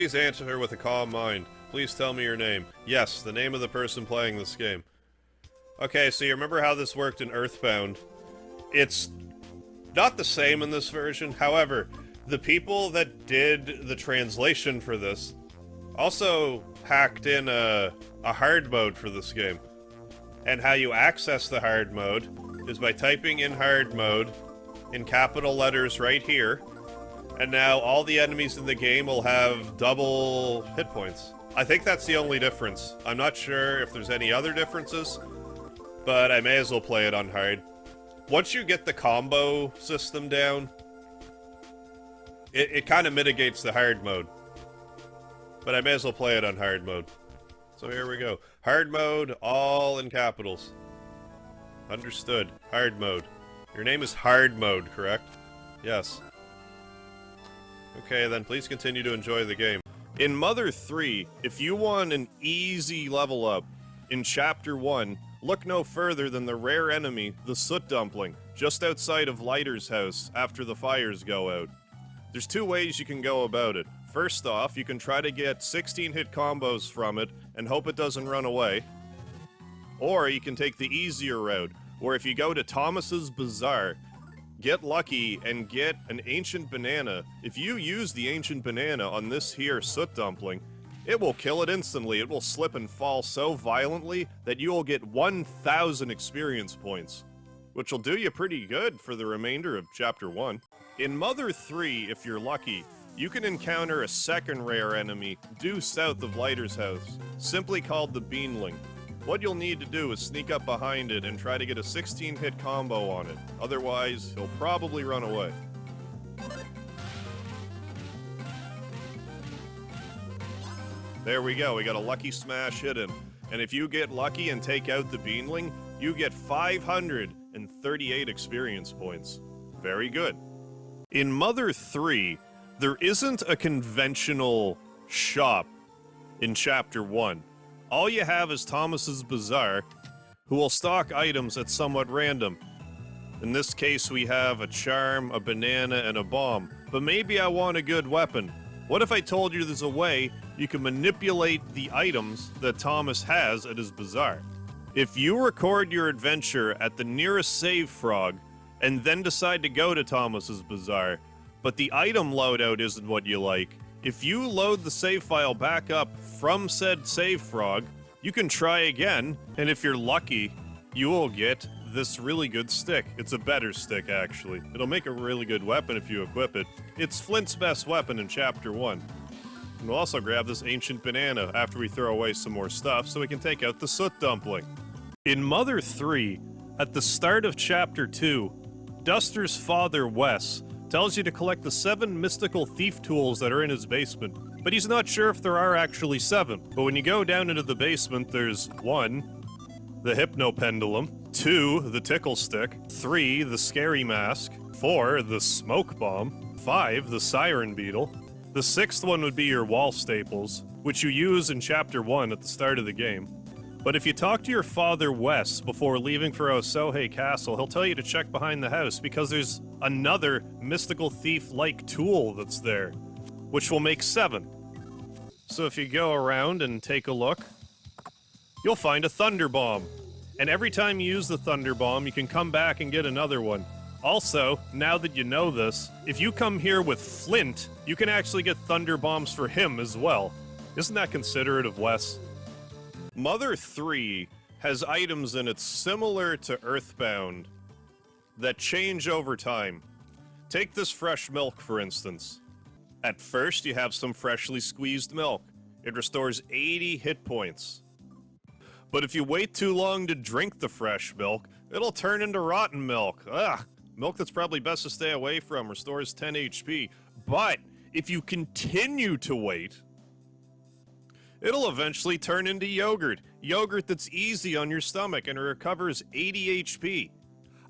Please answer with a calm mind. Please tell me your name. Yes, the name of the person playing this game. Okay, so you remember how this worked in Earthbound? It's not the same in this version. However, the people that did the translation for this also hacked in a hard mode for this game. And how you access the hard mode is by typing in hard mode in capital letters right here. And now all the enemies in the game will have double hit points. I think that's the only difference. I'm not sure if there's any other differences, but I may as well play it on hard. Once you get the combo system down, it kind of mitigates the hard mode. But I may as well play it on hard mode. So here we go. Hard mode, all in capitals. Understood. Hard mode. Your name is Hard Mode, correct? Yes. Okay, then please continue to enjoy the game. In Mother 3, if you want an easy level up, in Chapter 1, look no further than the rare enemy, the Soot Dumpling, just outside of Lighter's house after the fires go out. There's two ways you can go about it. First off, you can try to get 16-hit combos from it and hope it doesn't run away. Or you can take the easier route, where if you go to Thomas's Bazaar, get lucky and get an ancient banana. If you use the ancient banana on this here Soot Dumpling, it will kill it instantly. It will slip and fall so violently that you will get 1,000 experience points, which will do you pretty good for the remainder of Chapter 1. In Mother 3, if you're lucky, you can encounter a second rare enemy due south of Lighter's house, simply called the Beanling. What you'll need to do is sneak up behind it and try to get a 16-hit combo on it. Otherwise, he'll probably run away. There we go, we got a lucky smash hit him. And if you get lucky and take out the Beanling, you get 538 experience points. Very good. In Mother 3, there isn't a conventional shop in Chapter 1. All you have is Thomas's Bazaar, who will stock items at somewhat random. In this case, we have a charm, a banana, and a bomb. But maybe I want a good weapon. What if I told you there's a way you can manipulate the items that Thomas has at his bazaar? If you record your adventure at the nearest save frog, and then decide to go to Thomas's Bazaar, but the item loadout isn't what you like, if you load the save file back up from said save frog, you can try again, and if you're lucky, you will get this really good stick. It's a better stick, actually. It'll make a really good weapon if you equip it. It's Flint's best weapon in Chapter 1. And we'll also grab this ancient banana after we throw away some more stuff so we can take out the Soot Dumpling. In Mother 3, at the start of Chapter 2, Duster's father, Wes, tells you to collect the 7 mystical thief tools that are in his basement, but he's not sure if there are actually 7. But when you go down into the basement, there's 1, the Hypno Pendulum, 2, the Tickle Stick, 3, the Scary Mask, 4, the Smoke Bomb, 5, the Siren Beetle. The 6th one would be your wall staples, which you use in Chapter 1 at the start of the game. But if you talk to your father, Wes, before leaving for Osohe Castle, he'll tell you to check behind the house because there's another mystical thief-like tool that's there, which will make 7. So if you go around and take a look, you'll find a Thunderbomb. And every time you use the Thunderbomb, you can come back and get another one. Also, now that you know this, if you come here with Flint, you can actually get Thunderbombs for him as well. Isn't that considerate of Wes? Mother 3 has items in it similar to Earthbound that change over time. Take this fresh milk, for instance. At first, you have some freshly squeezed milk. It restores 80 hit points. But if you wait too long to drink the fresh milk, it'll turn into rotten milk. Ugh! Milk that's probably best to stay away from, restores 10 HP. But if you continue to wait, it'll eventually turn into yogurt. Yogurt that's easy on your stomach and it recovers 80 HP.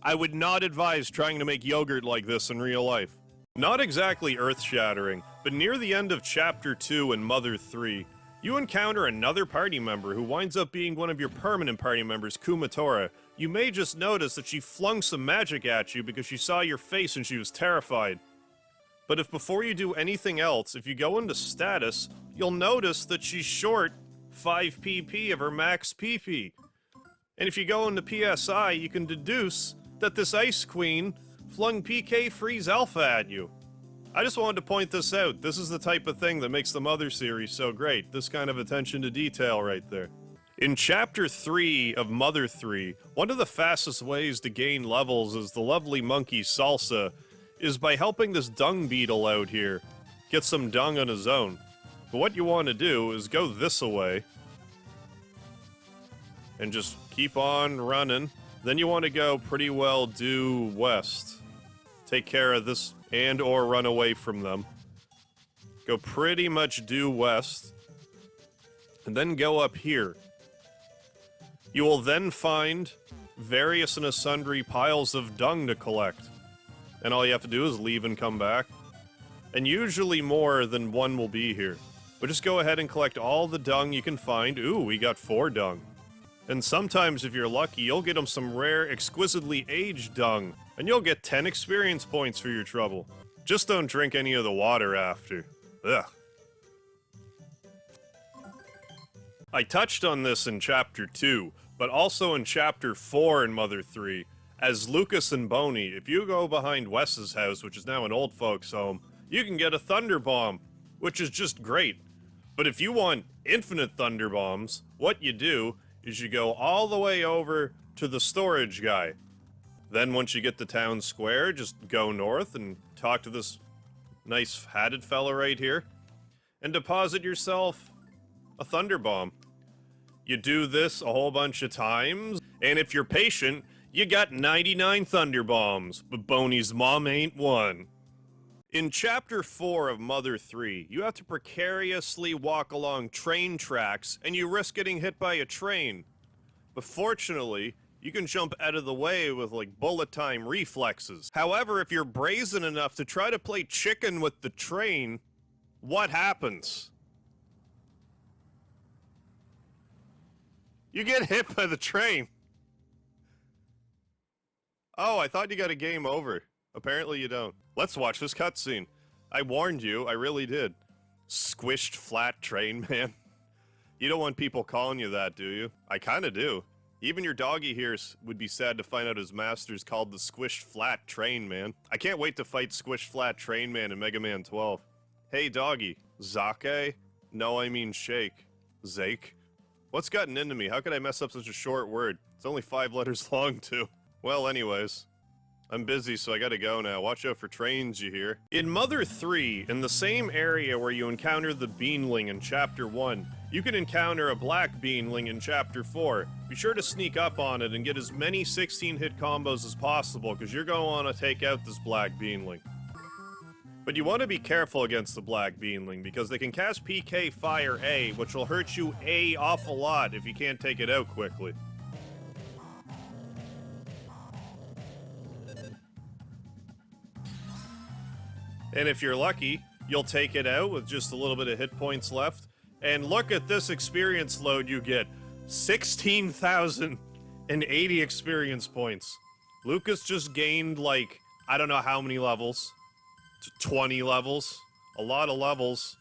I would not advise trying to make yogurt like this in real life. Not exactly earth-shattering, but near the end of Chapter 2 in Mother 3, you encounter another party member who winds up being one of your permanent party members, Kumatora. You may just notice that she flung some magic at you because she saw your face and she was terrified. But if before you do anything else, if you go into status, you'll notice that she's short 5 PP of her max PP. And if you go into PSI, you can deduce that this Ice Queen flung PK Freeze Alpha at you. I just wanted to point this out. This is the type of thing that makes the Mother series so great. This kind of attention to detail right there. In Chapter 3 of Mother 3, one of the fastest ways to gain levels as the lovely monkey Salsa is by helping this dung beetle out here get some dung on his own. But what you want to do is go this way and just keep on running. Then you want to go pretty well due west. Take care of this and or run away from them. Go pretty much due west. And then go up here. You will then find various and sundry piles of dung to collect. And all you have to do is leave and come back. And usually more than one will be here. But just go ahead and collect all the dung you can find. Ooh, we got 4 dung. And sometimes, if you're lucky, you'll get them some rare, exquisitely aged dung. And you'll get 10 experience points for your trouble. Just don't drink any of the water after. Ugh. I touched on this in Chapter 2, but also in Chapter 4 in Mother 3. As Lucas and Boney, if you go behind Wes's house, which is now an old folks' home, you can get a Thunderbomb, which is just great. But if you want infinite Thunderbombs, what you do is you go all the way over to the storage guy. Then once you get to town square, just go north and talk to this nice hatted fella right here and deposit yourself a Thunderbomb. You do this a whole bunch of times, and if you're patient, you got 99 Thunderbombs, but Boney's mom ain't one. In Chapter 4 of Mother 3, you have to precariously walk along train tracks, and you risk getting hit by a train. But fortunately, you can jump out of the way with, like, bullet time reflexes. However, if you're brazen enough to try to play chicken with the train, what happens? You get hit by the train. Oh, I thought you got a game over. Apparently you don't. Let's watch this cutscene. I warned you, I really did. Squished flat train man. You don't want people calling you that, do you? I kinda do. Even your doggy here would be sad to find out his master's called the Squished Flat Train Man. I can't wait to fight Squished Flat Train Man in Mega Man 12. Hey doggy, Zake? No, I mean shake. Zake? What's gotten into me? How could I mess up such a short word? It's only 5 letters long, too. Well, anyways. I'm busy, so I gotta go now. Watch out for trains, you hear? In Mother 3, in the same area where you encounter the Beanling in Chapter 1, you can encounter a black Beanling in Chapter 4. Be sure to sneak up on it and get as many 16-hit combos as possible, because you're gonna want to take out this black Beanling. But you want to be careful against the black Beanling, because they can cast PK Fire A, which will hurt you a awful lot if you can't take it out quickly. And if you're lucky, you'll take it out with just a little bit of hit points left. And look at this experience load you get. 16,080 experience points. Lucas just gained, like, I don't know how many levels. 20 levels. A lot of levels.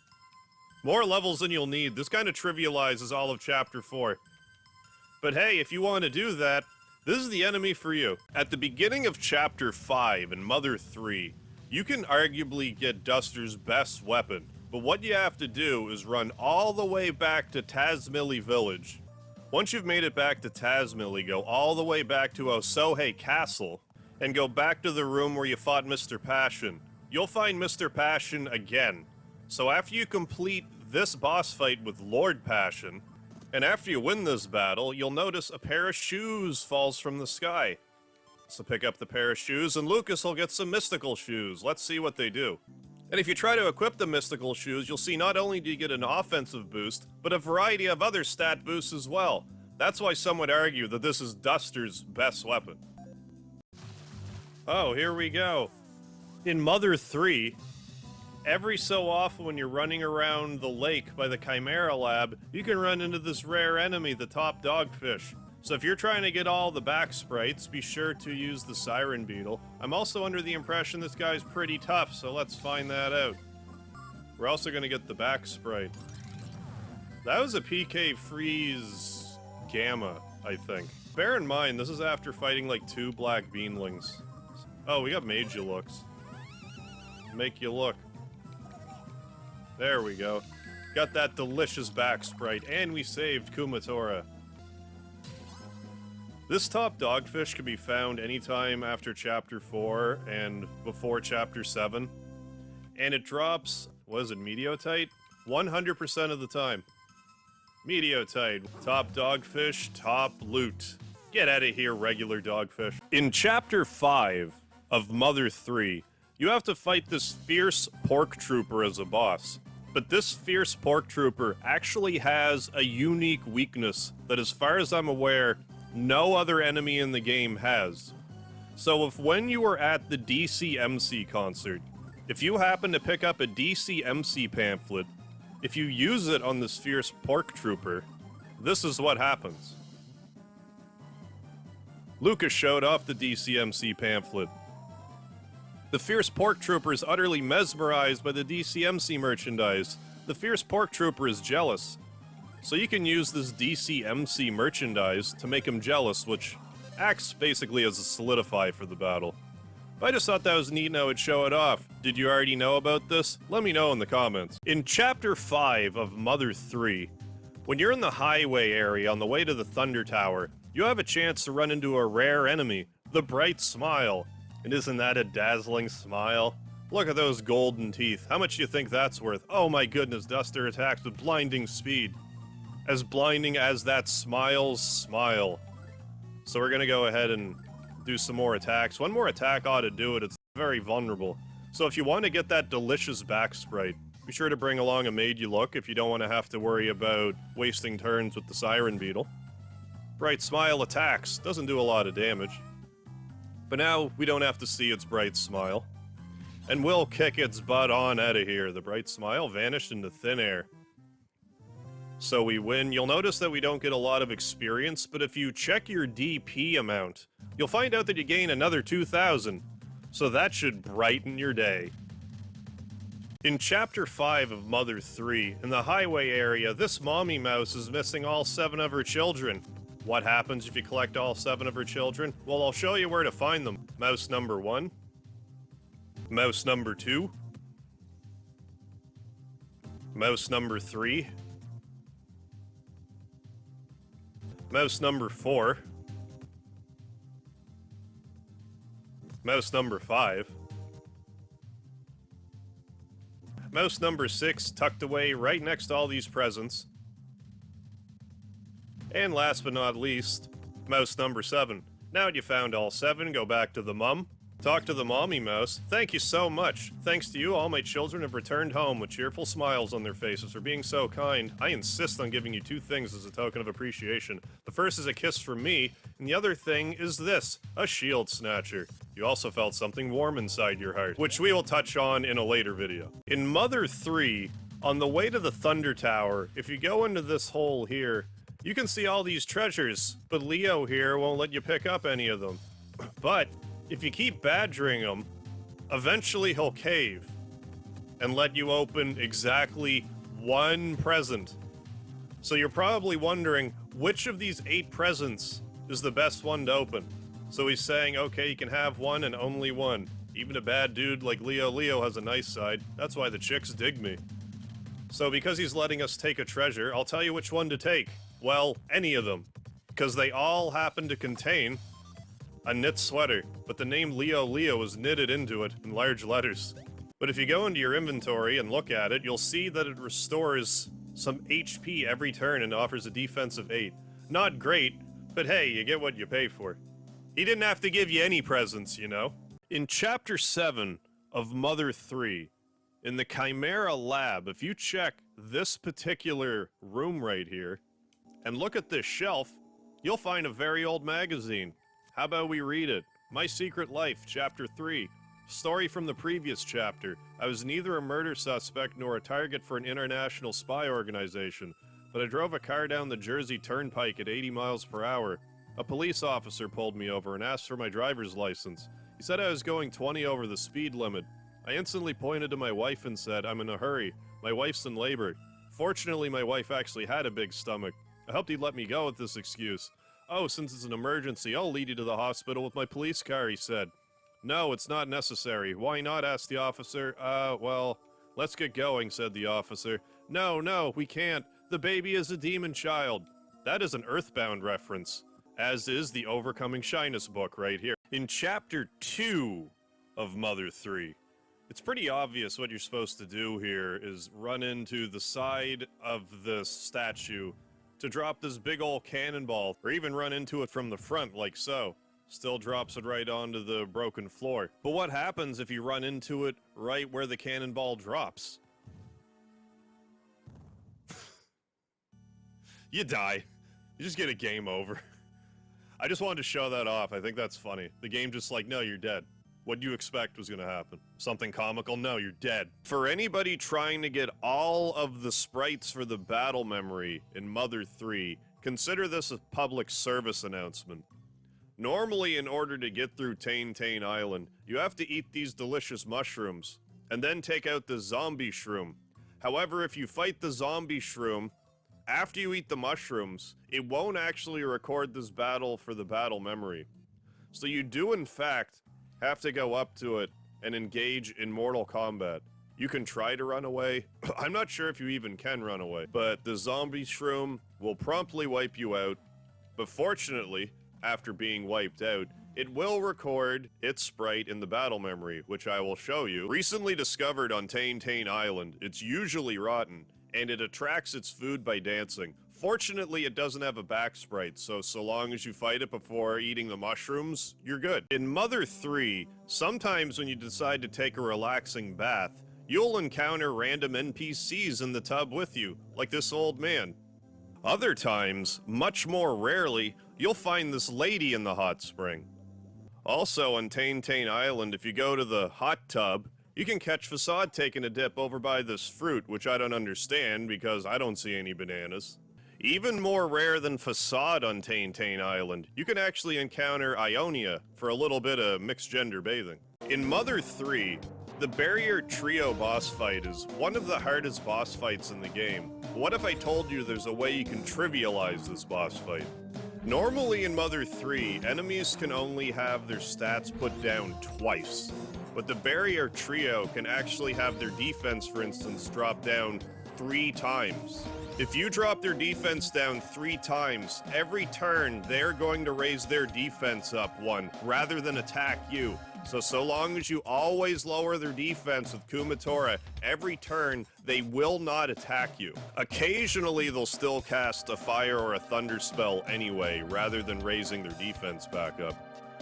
More levels than you'll need. This kind of trivializes all of Chapter 4. But hey, if you want to do that, this is the enemy for you. At the beginning of Chapter 5 in Mother 3, you can arguably get Duster's best weapon, but what you have to do is run all the way back to Tazmily Village. Once you've made it back to Tazmily, go all the way back to Osohe Castle, and go back to the room where you fought Mr. Passion. You'll find Mr. Passion again. So after you complete this boss fight with Lord Passion, and after you win this battle, you'll notice a pair of shoes falls from the sky. So pick up the pair of shoes, and Lucas will get some mystical shoes. Let's see what they do. And if you try to equip the mystical shoes, you'll see not only do you get an offensive boost, but a variety of other stat boosts as well. That's why some would argue that this is Duster's best weapon. Oh, here we go. In Mother 3, every so often when you're running around the lake by the Chimera Lab, you can run into this rare enemy, the top Dogfish. So if you're trying to get all the back sprites, be sure to use the Siren Beetle. I'm also under the impression this guy's pretty tough, so let's find that out. We're also gonna get the back sprite. That was a PK Freeze Gamma, I think. Bear in mind, this is after fighting like 2 black Beanlings. Oh, we got Made You Looks. Make you look. There we go. Got that delicious back sprite, and we saved Kumatora. This top Dogfish can be found anytime after Chapter 4 and before Chapter 7. And it drops, what is it, Meteotite? 100% of the time. Meteotite. Top Dogfish, top loot. Get out of here, regular Dogfish. In Chapter 5 of Mother 3, you have to fight this fierce Pork Trooper as a boss. But this fierce Pork Trooper actually has a unique weakness that, as far as I'm aware, no other enemy in the game has. So if when you are at the DCMC concert, if you happen to pick up a DCMC pamphlet, if you use it on this fierce Pork Trooper, this is what happens. Lucas showed off the DCMC pamphlet. The fierce Pork Trooper is utterly mesmerized by the DCMC merchandise. The fierce Pork Trooper is jealous. So you can use this DCMC merchandise to make him jealous, which acts basically as a solidify for the battle. I just thought that was neat and I would show it off. Did you already know about this? Let me know in the comments. In Chapter 5 of Mother 3, when you're in the highway area on the way to the Thunder Tower, you have a chance to run into a rare enemy, the Bright Smile. And isn't that a dazzling smile? Look at those golden teeth. How much do you think that's worth? Oh my goodness, Duster attacks with blinding speed. As blinding as that smile's smile. So we're gonna go ahead and do some more attacks. One more attack ought to do it. It's very vulnerable. So if you want to get that delicious back sprite, be sure to bring along a Made You Look if you don't want to have to worry about wasting turns with the Siren Beetle. Bright Smile attacks. Doesn't do a lot of damage. But now we don't have to see its bright smile. And we'll kick its butt on out of here. The Bright Smile vanished into thin air. So we win. You'll notice that we don't get a lot of experience, but if you check your DP amount, you'll find out that you gain another 2,000. So that should brighten your day. In Chapter 5 of Mother 3, in the highway area, this mommy mouse is missing all 7 of her children. What happens if you collect all 7 of her children? Well, I'll show you where to find them. Mouse number 1. Mouse number 2. Mouse number 3. Mouse number 4. Mouse number 5. Mouse number 6 tucked away right next to all these presents. And last but not least, mouse number 7. Now that you found all 7, go back to the mum. Talk to the mommy mouse. Thank you so much. Thanks to you, all my children have returned home with cheerful smiles on their faces for being so kind. I insist on giving you 2 things as a token of appreciation. The first is a kiss from me, and the other thing is this, a shield snatcher. You also felt something warm inside your heart, which we will touch on in a later video. In Mother 3, on the way to the Thunder Tower, if you go into this hole here, you can see all these treasures, but Leo here won't let you pick up any of them. But if you keep badgering him, eventually he'll cave and let you open exactly 1 present. So you're probably wondering, which of these 8 presents is the best one to open? So he's saying, okay, you can have 1 and only 1. Even a bad dude like Leo has a nice side. That's why the chicks dig me. So because he's letting us take a treasure, I'll tell you which one to take. Well, any of them. Because they all happen to contain a knit sweater, but the name Leo is knitted into it in large letters. But if you go into your inventory and look at it, you'll see that it restores some HP every turn and offers a defense of 8. Not great, but hey, you get what you pay for. He didn't have to give you any presents, you know? In Chapter 7 of Mother 3, in the Chimera Lab, if you check this particular room right here, and look at this shelf, you'll find a very old magazine. How about we read it? My Secret Life, Chapter 3. Story from the previous chapter. I was neither a murder suspect nor a target for an international spy organization, but I drove a car down the Jersey Turnpike at 80 miles per hour. A police officer pulled me over and asked for my driver's license. He said I was going 20 over the speed limit. I instantly pointed to my wife and said, I'm in a hurry. My wife's in labor. Fortunately, my wife actually had a big stomach. I hoped he'd let me go with this excuse. Oh, since it's an emergency, I'll lead you to the hospital with my police car, he said. No, it's not necessary. Why not? Asked the officer. Well, let's get going, said the officer. No, we can't. The baby is a demon child. That is an Earthbound reference, as is the Overcoming Shyness book right here. In Chapter 2 of Mother 3, it's pretty obvious what you're supposed to do here is run into the side of the statue to drop this big ol' cannonball, or even run into it from the front like so. Still drops it right onto the broken floor. But what happens if you run into it right where the cannonball drops? You die. You just get a game over. I just wanted to show that off. I think that's funny. The game just like, no, you're dead. What do you expect was gonna happen? Something comical? No, you're dead. For anybody trying to get all of the sprites for the battle memory in Mother 3, consider this a public service announcement. Normally, in order to get through Tane Island, you have to eat these delicious mushrooms, and then take out the zombie shroom. However, if you fight the zombie shroom, after you eat the mushrooms, it won't actually record this battle for the battle memory. So you do, in fact, have to go up to it and engage in Mortal Kombat. You can try to run away. I'm not sure if you even can run away, but the zombie shroom will promptly wipe you out. But fortunately, after being wiped out, it will record its sprite in the battle memory, which I will show you. Recently discovered on Tane Island, it's usually rotten, and it attracts its food by dancing. Fortunately, it doesn't have a back sprite, so long as you fight it before eating the mushrooms, you're good. In Mother 3, sometimes when you decide to take a relaxing bath, you'll encounter random NPCs in the tub with you, like this old man. Other times, much more rarely, you'll find this lady in the hot spring. Also, on Tane Island, if you go to the hot tub, you can catch Facade taking a dip over by this fruit, which I don't understand because I don't see any bananas. Even more rare than Facade on Tane Island, you can actually encounter Ionia for a little bit of mixed gender bathing. In Mother 3, the Barrier Trio boss fight is one of the hardest boss fights in the game. What if I told you there's a way you can trivialize this boss fight? Normally in Mother 3, enemies can only have their stats put down twice, but the Barrier Trio can actually have their defense, for instance, drop down 3 times. If you drop their defense down 3 times, every turn they're going to raise their defense up 1, rather than attack you. So long as you always lower their defense with Kumatora, every turn they will not attack you. Occasionally they'll still cast a fire or a thunder spell anyway, rather than raising their defense back up.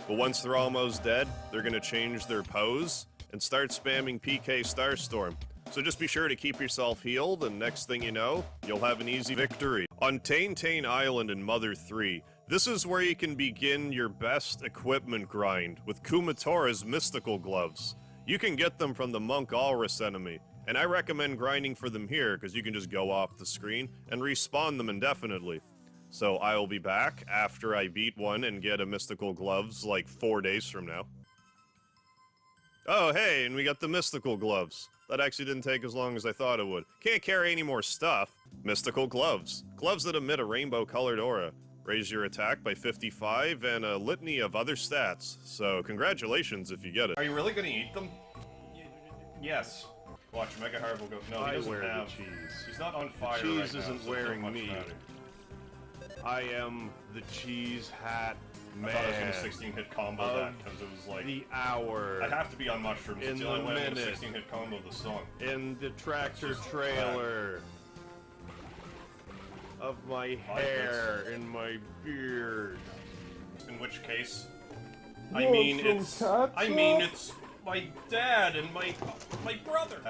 But once they're almost dead, they're gonna change their pose and start spamming PK Starstorm. So just be sure to keep yourself healed, and next thing you know, you'll have an easy victory. On Tane Island in Mother 3, this is where you can begin your best equipment grind with Kumatora's mystical gloves. You can get them from the Monk Alrus enemy, and I recommend grinding for them here because you can just go off the screen and respawn them indefinitely. So I will be back after I beat one and get a mystical gloves like 4 days from now. Oh hey, and we got the mystical gloves. That actually didn't take as long as I thought it would. Can't carry any more stuff. Mystical gloves. Gloves that emit a rainbow-colored aura. Raise your attack by 55, and a litany of other stats. So congratulations if you get it. Are you really gonna eat them? Yes. Watch, MegaHarv will go. No, he doesn't have. The cheese. He's not on fire. The cheese right now, isn't so wearing me. matter. I am the cheese hat man. I thought I was gonna 16-hit combo that because it was like the hour. I'd have to be on mushrooms. In it's the only the way I'm gonna minute. 16-hit combo the song. In the tractor just trailer. Of my hair and my beard. In which case, I mean it's my dad and my brother.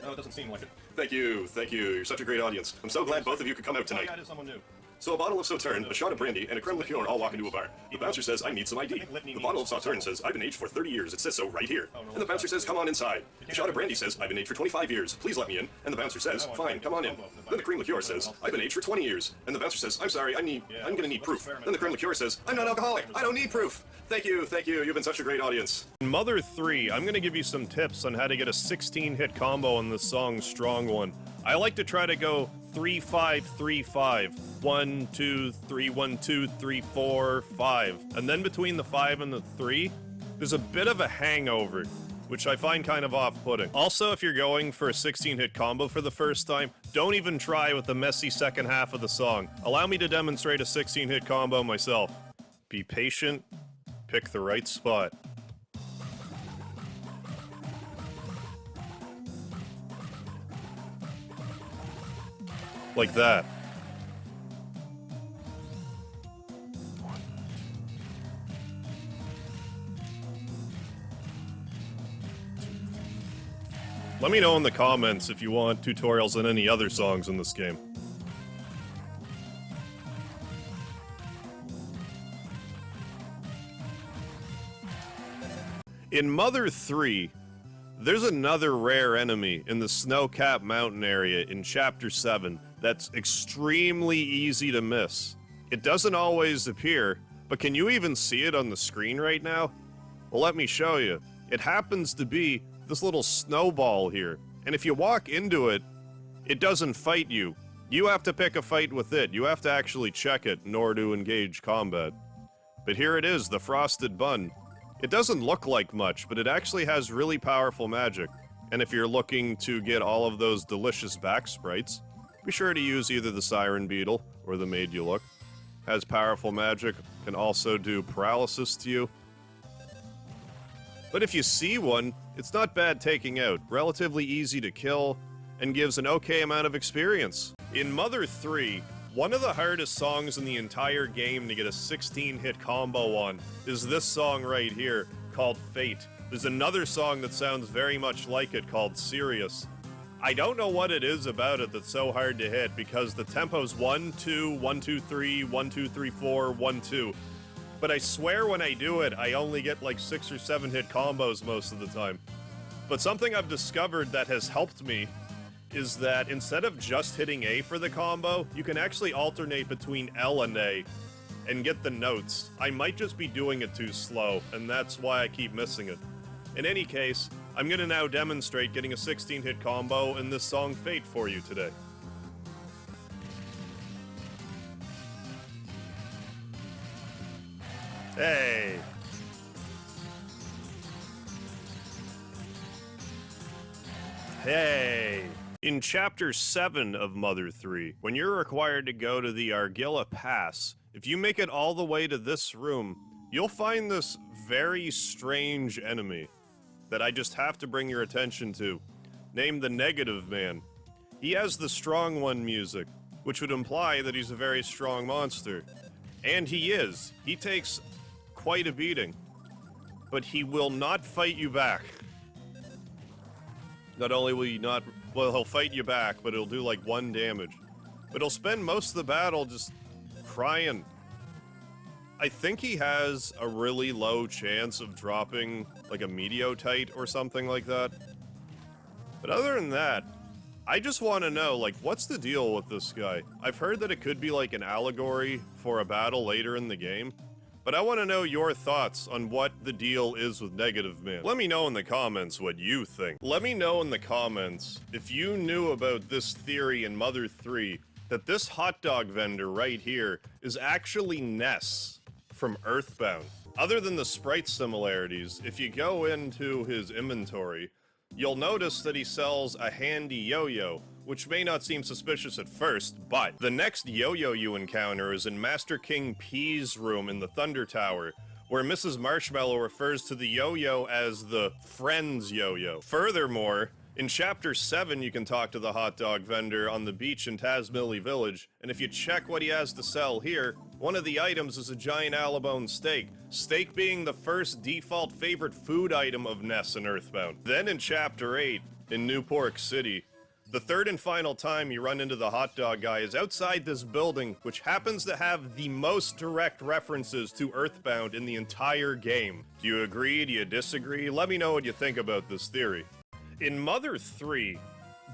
No, it doesn't seem like it. Thank you. You're such a great audience. I'm so glad both of you could come out Oh tonight. yeah, it is someone new. So a bottle of Sauterne, a shot of brandy, and a creme liqueur all walk into a bar. The bouncer says, I need some ID. The bottle of Sauterne says, I've been aged for 30 years. It says so right here. And the bouncer says, come on inside. The shot of brandy says, I've been aged for 25 years. Please let me in. And the bouncer says, fine, come on in. Then the creme liqueur says, I've been aged for 20 years. And the bouncer says, I'm sorry, I'm gonna need proof. Then the creme liqueur says, I'm not alcoholic. I don't need proof. Thank you. You've been such a great audience. In Mother 3, I'm gonna give you some tips on how to get a 16-hit combo on the song Strong One. I like to try to go 3-5-3-5. 1, 2, 3, 1, 2, 3, 4, 5. And then between the 5 and the 3, there's a bit of a hangover, which I find kind of off-putting. Also, if you're going for a 16-hit combo for the first time, don't even try with the messy second half of the song. Allow me to demonstrate a 16-hit combo myself. Be patient, pick the right spot. Like that. Let me know in the comments if you want tutorials on any other songs in this game. In Mother 3, there's another rare enemy in the snow-capped mountain area in Chapter 7 that's extremely easy to miss. It doesn't always appear, but can you even see it on the screen right now? Well, let me show you. It happens to be this little snowball here, and if you walk into it, it doesn't fight you. You have to pick a fight with it. You have to actually check it in order to engage combat. But here it is, the Frosted Bun. It doesn't look like much, but it actually has really powerful magic. And if you're looking to get all of those delicious back sprites, be sure to use either the Siren Beetle or the Made You Look. Has powerful magic, can also do paralysis to you. But if you see one, it's not bad taking out, relatively easy to kill, and gives an okay amount of experience. In Mother 3, one of the hardest songs in the entire game to get a 16-hit combo on is this song right here, called Fate. There's another song that sounds very much like it called Sirius. I don't know what it is about it that's so hard to hit, because the tempo's 1, 2, 1, 2, 3, 1, 2, 3, 4, 1, 2. But I swear when I do it, I only get like 6 or 7 hit combos most of the time. But something I've discovered that has helped me is that instead of just hitting A for the combo, you can actually alternate between L and A and get the notes. I might just be doing it too slow, and that's why I keep missing it. In any case, I'm gonna now demonstrate getting a 16-hit combo in this song Fate for you today. Hey! Hey! In Chapter 7 of Mother 3, when you're required to go to the Argilla Pass, if you make it all the way to this room, you'll find this very strange enemy that I just have to bring your attention to, named the Negative Man. He has the Strong One music, which would imply that he's a very strong monster. And he is. He takes quite a beating. But he will not fight you back. Not only will he not... Well, he'll fight you back, but he'll do like 1 damage. But he'll spend most of the battle just crying. I think he has a really low chance of dropping like a Meteotite or something like that. But other than that, I just want to know, like, what's the deal with this guy? I've heard that it could be like an allegory for a battle later in the game. But I want to know your thoughts on what the deal is with Negative Man. Let me know in the comments what you think. Let me know in the comments if you knew about this theory in Mother 3, that this hot dog vendor right here is actually Ness from Earthbound. Other than the sprite similarities, if you go into his inventory, you'll notice that he sells a handy yo-yo, which may not seem suspicious at first, but the next yo-yo you encounter is in Master King P's room in the Thunder Tower, where Mrs. Marshmallow refers to the yo-yo as the Friends yo-yo. Furthermore, in Chapter 7, you can talk to the hot dog vendor on the beach in Tazmily Village, and if you check what he has to sell here, one of the items is a giant alabone steak, steak being the first default favorite food item of Ness in Earthbound. Then in Chapter 8, in New Pork City, The third and final time you run into the hot dog guy is outside this building, which happens to have the most direct references to Earthbound in the entire game. Do you agree? Do you disagree? Let me know what you think about this theory. In Mother 3,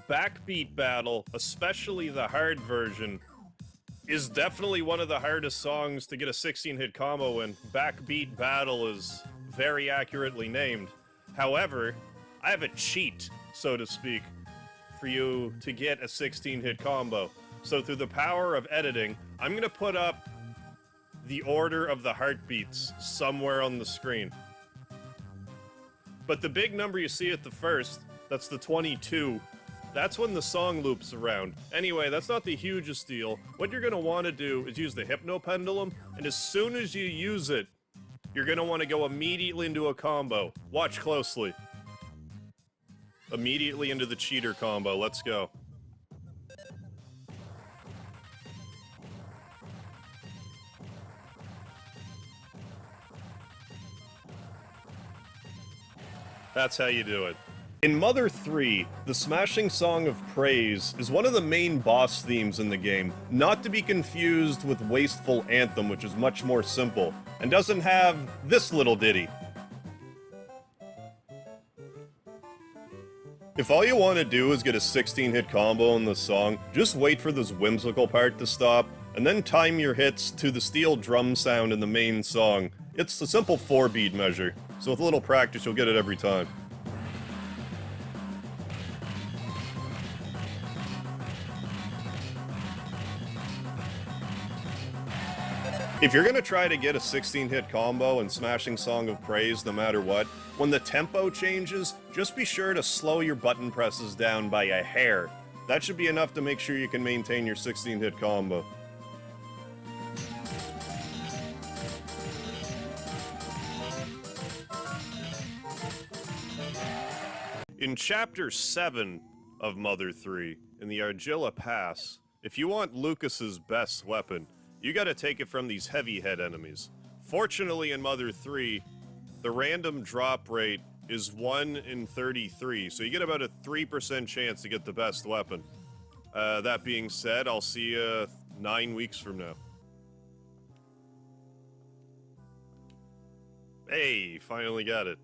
BackBeat Battle, especially the hard version, is definitely one of the hardest songs to get a 16-hit combo in. BackBeat Battle is very accurately named. However, I have a cheat, so to speak, for you to get a 16-hit combo. So through the power of editing, I'm going to put up the order of the heartbeats somewhere on the screen. But the big number you see at the first, that's the 22, that's when the song loops around. Anyway, that's not the hugest deal. What you're going to want to do is use the Hypno Pendulum, and as soon as you use it, you're going to want to go immediately into a combo. Watch closely. Immediately into the cheater combo. Let's go. That's how you do it. In Mother 3, the Smashing Song of Praise is one of the main boss themes in the game, not to be confused with Wasteful Anthem, which is much more simple, and doesn't have this little ditty. If all you want to do is get a 16-hit combo in the song, just wait for this whimsical part to stop, and then time your hits to the steel drum sound in the main song. It's a simple 4-beat measure, so with a little practice you'll get it every time. If you're gonna try to get a 16-hit combo in Smashing Song of Praise no matter what, when the tempo changes, just be sure to slow your button presses down by a hair. That should be enough to make sure you can maintain your 16-hit combo. In Chapter 7 of Mother 3, in the Argilla Pass, if you want Lucas's best weapon, you gotta take it from these heavy head enemies. Fortunately in Mother 3, the random drop rate is 1 in 33, so you get about a 3% chance to get the best weapon. That being said, I'll see you 9 weeks from now. Hey, finally got it.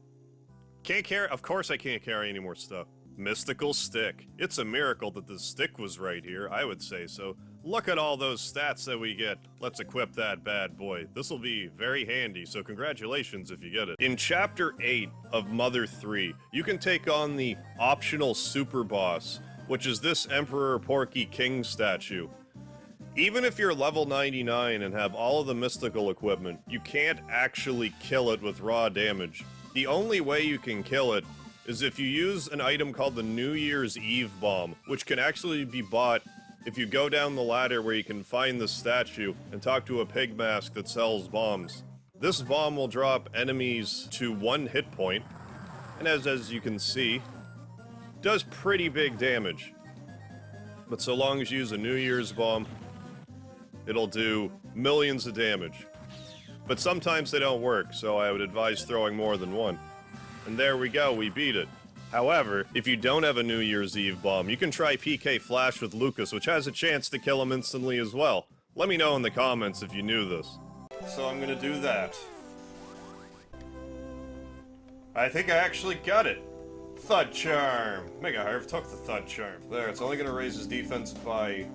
Can't carry, of course I can't carry any more stuff. Mystical Stick. It's a miracle that the stick was right here, I would say so. Look at all those stats that we get. Let's equip that bad boy. This will be very handy, so congratulations if you get it. In Chapter 8 of Mother 3, you can take on the optional super boss, which is this Emperor Porky King statue. Even if you're level 99 and have all of the mystical equipment, you can't actually kill it with raw damage. The only way you can kill it is if you use an item called the New Year's Eve Bomb, which can actually be bought if you go down the ladder where you can find the statue and talk to a pig mask that sells bombs. This bomb will drop enemies to 1 hit point, and as you can see, does pretty big damage. But so long as you use a New Year's bomb, it'll do millions of damage. But sometimes they don't work, so I would advise throwing more than one. And there we go, we beat it. However, if you don't have a New Year's Eve bomb, you can try PK Flash with Lucas, which has a chance to kill him instantly as well. Let me know in the comments if you knew this. So I'm gonna do that. I think I actually got it. Thud Charm. MegaHarv took the Thud Charm. There, it's only gonna raise his defense by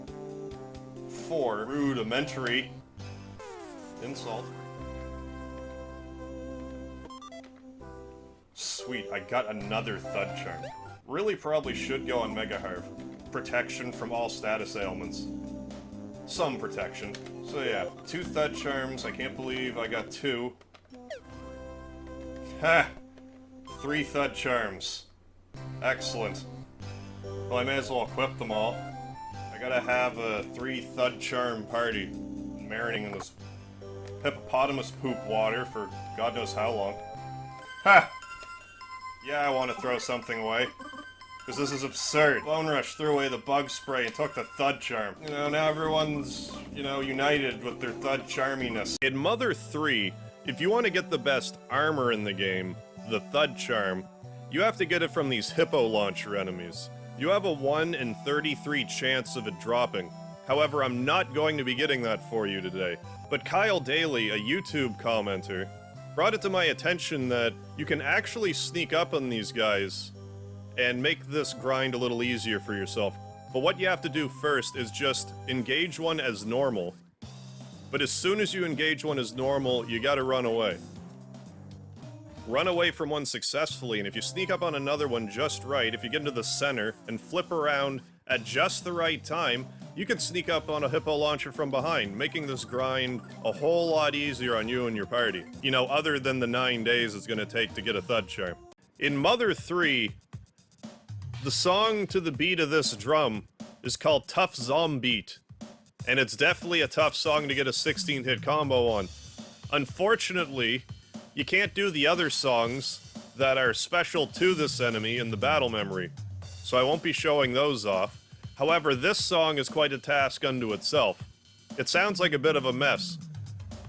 4. Rudimentary. Insult. Sweet, I got another Thud Charm. Really probably should go on MegaHarv. Protection from all status ailments. Some protection. So yeah, 2 Thud Charms. I can't believe I got 2. Ha! 3 Thud Charms. Excellent. Well, I may as well equip them all. I gotta have a 3 Thud Charm party. Marinating in this hippopotamus poop water for God knows how long. Ha! Yeah, I want to throw something away. Because this is absurd. Bone Rush threw away the bug spray and took the Thud Charm. You know, now everyone's, united with their Thud Charminess. In Mother 3, if you want to get the best armor in the game, the Thud Charm, you have to get it from these Hippo Launcher enemies. you have a 1 in 33 chance of it dropping. However, I'm not going to be getting that for you today. But Kyle Daly, a YouTube commenter, brought it to my attention that you can actually sneak up on these guys and make this grind a little easier for yourself. But what you have to do first is just engage one as normal. But as soon as you engage one as normal, you gotta run away. Run away from one successfully, and if you sneak up on another one just right, if you get into the center and flip around at just the right time, you can sneak up on a hippo launcher from behind, making this grind a whole lot easier on you and your party. You know, other than the 9 days it's gonna take to get a Thud Charm. In Mother 3, the song to the beat of this drum is called Tough Zombeat, and it's definitely a tough song to get a 16-hit combo on. Unfortunately, you can't do the other songs that are special to this enemy in the battle memory, so I won't be showing those off. However, this song is quite a task unto itself. It sounds like a bit of a mess,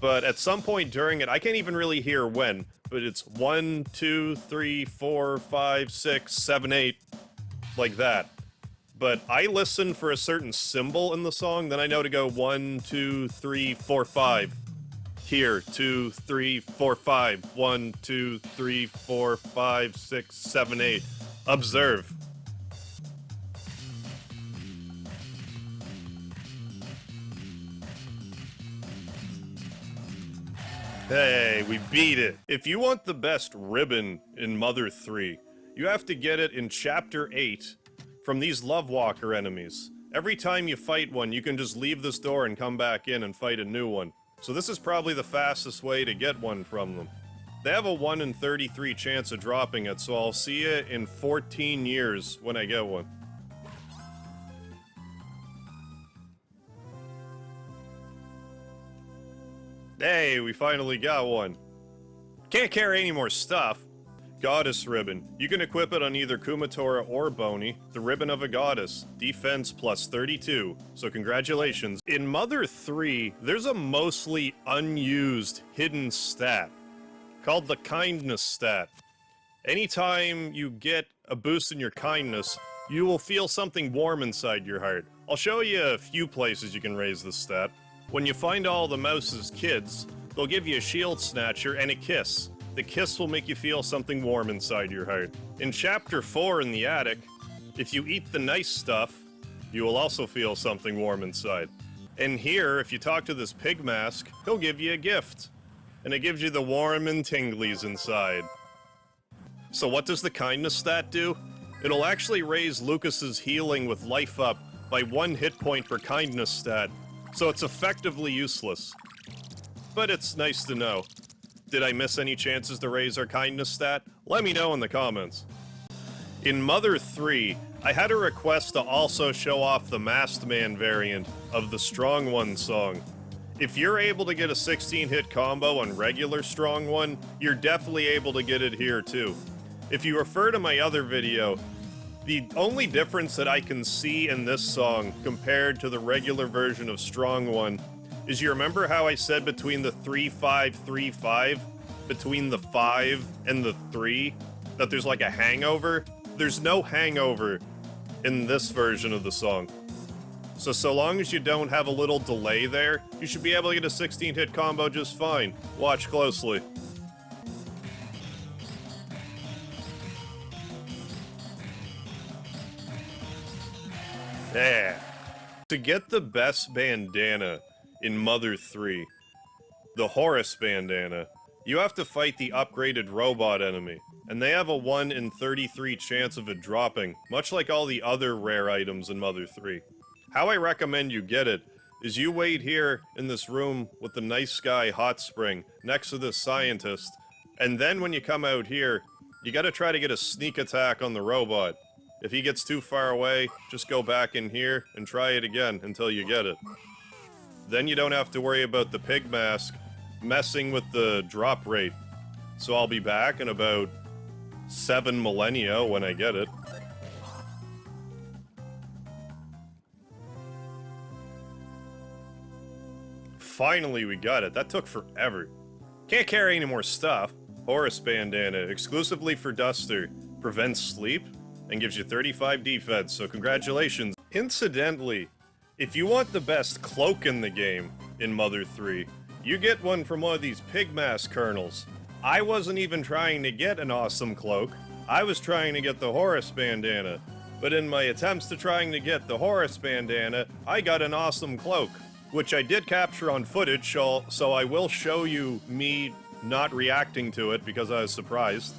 but at some point during it, I can't even really hear when, but it's 1, 2, 3, 4, 5, 6, 7, 8, like that. But I listen for a certain symbol in the song, then I know to go 1, 2, 3, 4, 5. Here, 2, 3, 4, 5. 1, 2, 3, 4, 5, 6, 7, 8. Observe. Hey, we beat it. If you want the best ribbon in Mother 3, you have to get it in Chapter 8 from these Love Walker enemies. Every time you fight one, you can just leave this door and come back in and fight a new one. So this is probably the fastest way to get one from them. They have a 1 in 33 chance of dropping it, so I'll see you in 14 years when I get one. Hey, we finally got one. Can't carry any more stuff. Goddess Ribbon. You can equip it on either Kumatora or Boney. The Ribbon of a Goddess. Defense plus 32. So congratulations. In Mother 3, there's a mostly unused hidden stat called the Kindness stat. Anytime you get a boost in your kindness, you will feel something warm inside your heart. I'll show you a few places you can raise this stat. When you find all the mouse's kids, they'll give you a shield snatcher and a kiss. The kiss will make you feel something warm inside your heart. In Chapter 4 in the attic, if you eat the nice stuff, you will also feel something warm inside. And here, if you talk to this pig mask, he'll give you a gift. And it gives you the warm and tinglies inside. So what does the kindness stat do? It'll actually raise Lucas's healing with life up by 1 hit point per kindness stat. So it's effectively useless. But it's nice to know. Did I miss any chances to raise our kindness stat? Let me know in the comments. In Mother 3, I had a request to also show off the Masked Man variant of the Strong One song. If you're able to get a 16-hit combo on regular Strong One, you're definitely able to get it here too. If you refer to my other video, the only difference that I can see in this song compared to the regular version of Strong One is, you remember how I said between the 3-5-3-5, between the 5 and the 3, that there's like a hangover? There's no hangover in this version of the song. So long as you don't have a little delay there, you should be able to get a 16-hit combo just fine. Watch closely. Yeah. To get the best bandana in Mother 3, the Horus Bandana, you have to fight the upgraded robot enemy, and they have a 1 in 33 chance of it dropping, much like all the other rare items in Mother 3. How I recommend you get it is you wait here in this room with the nice guy Hot Spring next to this scientist, and then when you come out here, you gotta try to get a sneak attack on the robot. If he gets too far away, just go back in here and try it again until you get it. Then you don't have to worry about the pig mask messing with the drop rate. So I'll be back in about 7 millennia when I get it. Finally we got it. That took forever. Can't carry any more stuff. Horus Bandana, exclusively for Duster. Prevents sleep? and gives you 35 defense, so congratulations. Incidentally, if you want the best cloak in the game in Mother 3, you get one from one of these pigmask kernels. I wasn't even trying to get an awesome cloak, I was trying to get the Horus Bandana. But in my attempts to trying to get the Horus Bandana, I got an awesome cloak, which I did capture on footage, so I will show you me not reacting to it because I was surprised.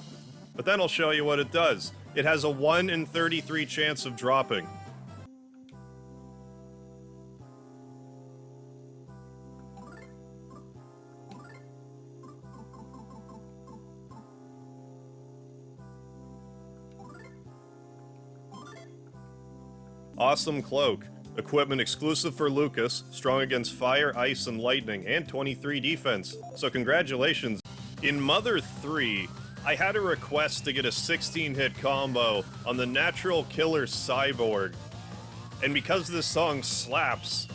But then I'll show you what it does. It has a 1 in 33 chance of dropping. Awesome cloak. Equipment exclusive for Lucas, strong against fire, ice, and lightning, and 23 defense. So congratulations. In Mother 3, I had a request to get a 16-hit combo on the Natural Killer Cyborg. And because this song slaps,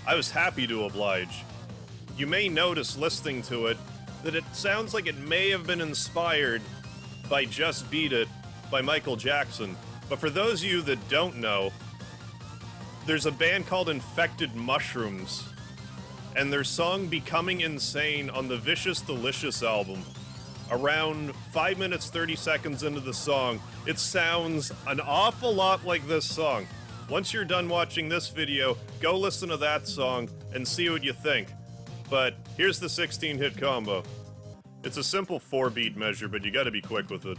I was happy to oblige. You may notice listening to it that it sounds like it may have been inspired by Just Beat It by Michael Jackson. But for those of you that don't know, there's a band called Infected Mushrooms, and their song Becoming Insane on the Vicious Delicious album. Around 5 minutes 30 seconds into the song, it sounds an awful lot like this song. Once you're done watching this video, go listen to that song and see what you think. But here's the 16-hit combo. It's a simple 4-beat measure, but you gotta be quick with it.